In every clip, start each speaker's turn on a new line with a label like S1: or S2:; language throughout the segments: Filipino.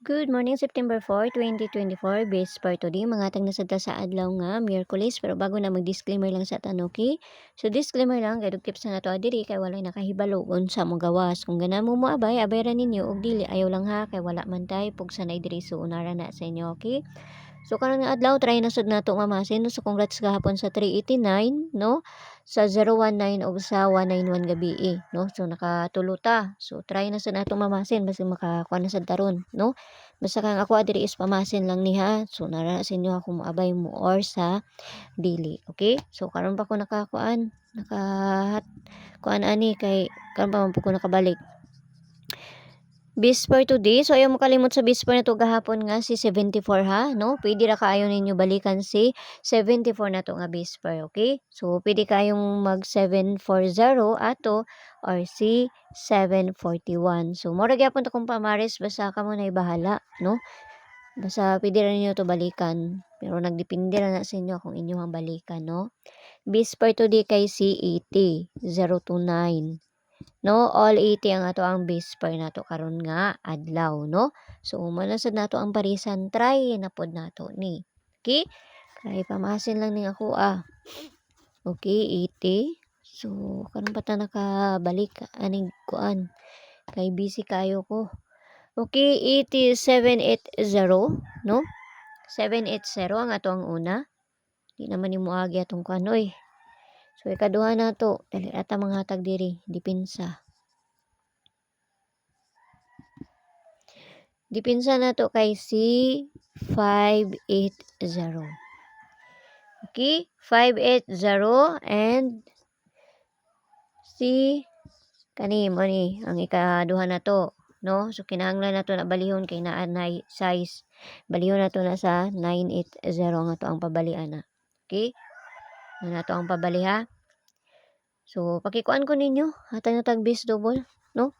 S1: Good morning, September 4, 2024. Base for today, mga tag nasadta sa adlaw nga, Miyerkules. Pero bago na mag-disclaimer lang sa tanuki. So, disclaimer lang, kay tips na nato adiri kay walay nakahibalo sa mong gawas. Kung gana mo moabay, abay ra ninyo og dili ayaw lang ha kay wala man tay pug sanay diri so unara na sa inyo, okay? So karon nga adlaw try na sad nato nga masin. So congrats gahapon sa 389 no, sa 019 ug sa 191 gabi no. So nakatulo ta. So try na sad nato mamasin basta makakuha na sad taron no. Basta kang ako adiri is pamasin lang ni ha. So nara sa inyo ako moabay mo or sa dili. Okay? So karon pa ko nakakuan kuan ani kay karon pa man po ko nakabalik. Bis for today, so ayaw mo kalimot sa bis for na to gahapon nga si 74 ha, no? Pwede ra kaayo ninyo balikan si 74 na to nga bis for, okay? So pwede kayong mag 740 ato or si 741. So mura gyapon to kung pamares basta kamo na bahala, no? Basta pwede ra ninyo to balikan. Pero nagdepende ra na sa inyo kung inyong balikan, no? Bis for today kay si 80 029. No, all 80 ang ato ang base pair nato karon nga adlaw, no? So manasad nato ang parisan try na pod nato ni. Okay? Kay pamasin lang ning ako Okay, 80. So karon pa ta nakabalik aning kuan. Kay busy kayo ko. Okay, 8780, no? 780 ang ato ang una. Di naman ni moagi atong kuan oy. So ikaduha nato, dali ata manghatag diri, dipinsa. Dipinsa na to kay si 580. Okay? 580 and si kani mo ni ang ikaduha na to, no? So kinahanglan na to na balihon kay naa na size. Balihon na to na sa 980 nga to ang pabalian na. Okay? Na to ang pabaliha. So pakikuan ko ninyo, hatag na tag bis double, no?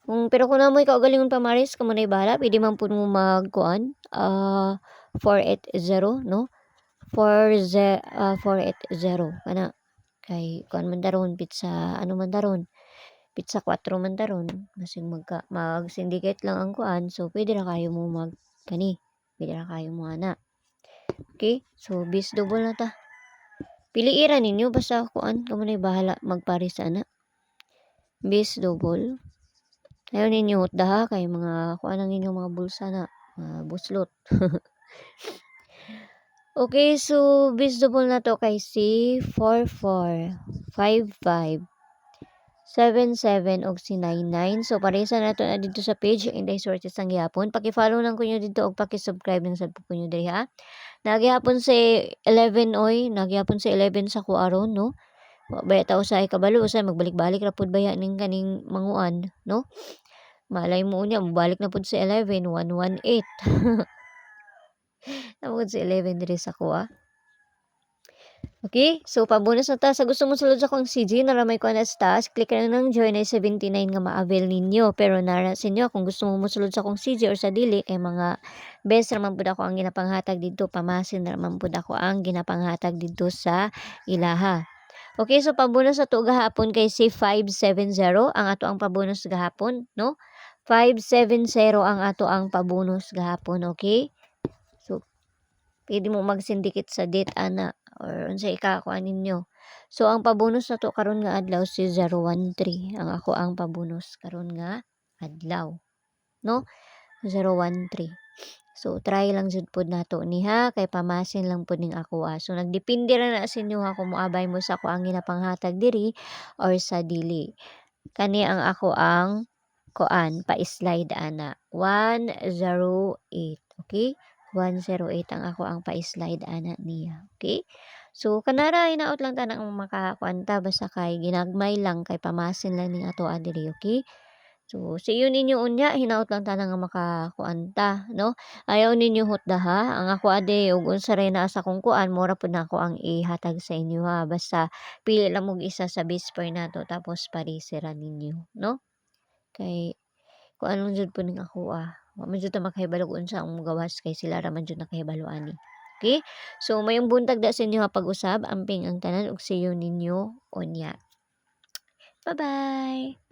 S1: Pero kung namoy kaugalingon pamaris kamo nay bahala, pwede man pud mo magkuan 480 no, 480 kana kay kuan man daron pizza ano man daron pizza 4 man daron basig mag-syndicate lang ang kuan, so pwede ra kayo mo mag kani, pwede ra kayo mo ana. Okay, so bis double na ta, piliira ninyo basta kuan kamo nay bahala magparis ana bis double. Ayaw ninyo hutda kay mga kuan ang inyong mga bulsa na buslot. Okay, so visible na to kay si 4455 77 og si 99. So paresa na to na dito sa page Inday Sources ang gihapon. Paki-follow lang kunyo dito og paki-subscribe lang sad po kunyo diri ha. Nagyapon si 11 oy, nagyapon si 11 sa kuaron no. Baya ta usay kabalo usay magbalik-balik ra pud baya ning kaning manguan no. Malay mo unya mobalik na pud si 11 118. Napod si 11 diri sa kuha. Okay, so pabonus na ta sa gusto mo sulod sa kong CG na ramay ko na sa taas, click lang ng join ay 79 nga ma-avail ninyo. Pero nara sa inyo kung gusto mo mosulod sa kong CG or sa dili kay mga best raman pud ako ang ginapanghatag dito, pamasin raman pud ako ang ginapanghatag dito sa ilaha. Okay, so pabonus na to gahapon kay si 570 ang ato ang pabonus gahapon, no? 570 ang ato ang pabonus gahapon, okay? So pwede mo mag-syndicate sa date ana or unsay ikakuan ninyo. So ang pabonus na to karon nga adlaw si 013 ang ako ang pabonus karon nga adlaw, no? 013. So try lang jud pod nato ni ha kay pamasin lang pod ning ako So nagdepende ra na sa inyo ha kung moabay mo sa ako ang ginapanghatag diri or sa dili. Kani ang ako ang kuan pa-slide ana 108, okay? 108 ang ako ang pa-slide ana niya, okay? So kanara hinaot lang ta nang makakuan ta basta kay ginagmay lang kay pamasin lang ning ato diri, okay? So sa iyo ninyo unya hinaot lang ta nga makakuan ta, no? Ayaw ninyo hutda ha. Ang ako ade ug unsa ray naa sa kong kuan mura pud nako ang ihatag sa inyo ha. Basta pili lang mo isa sa bisper nato tapos parisira ninyo, no? Kay kung anong jud po ning ako wa man jud ta makahibalo kung unsa ang gawas kay sila ra man jud nakahibalo ani. Okay? So mayong buntag da sa inyo nga pag-usab, amping ang tanan ug see you ninyo unya. Bye-bye.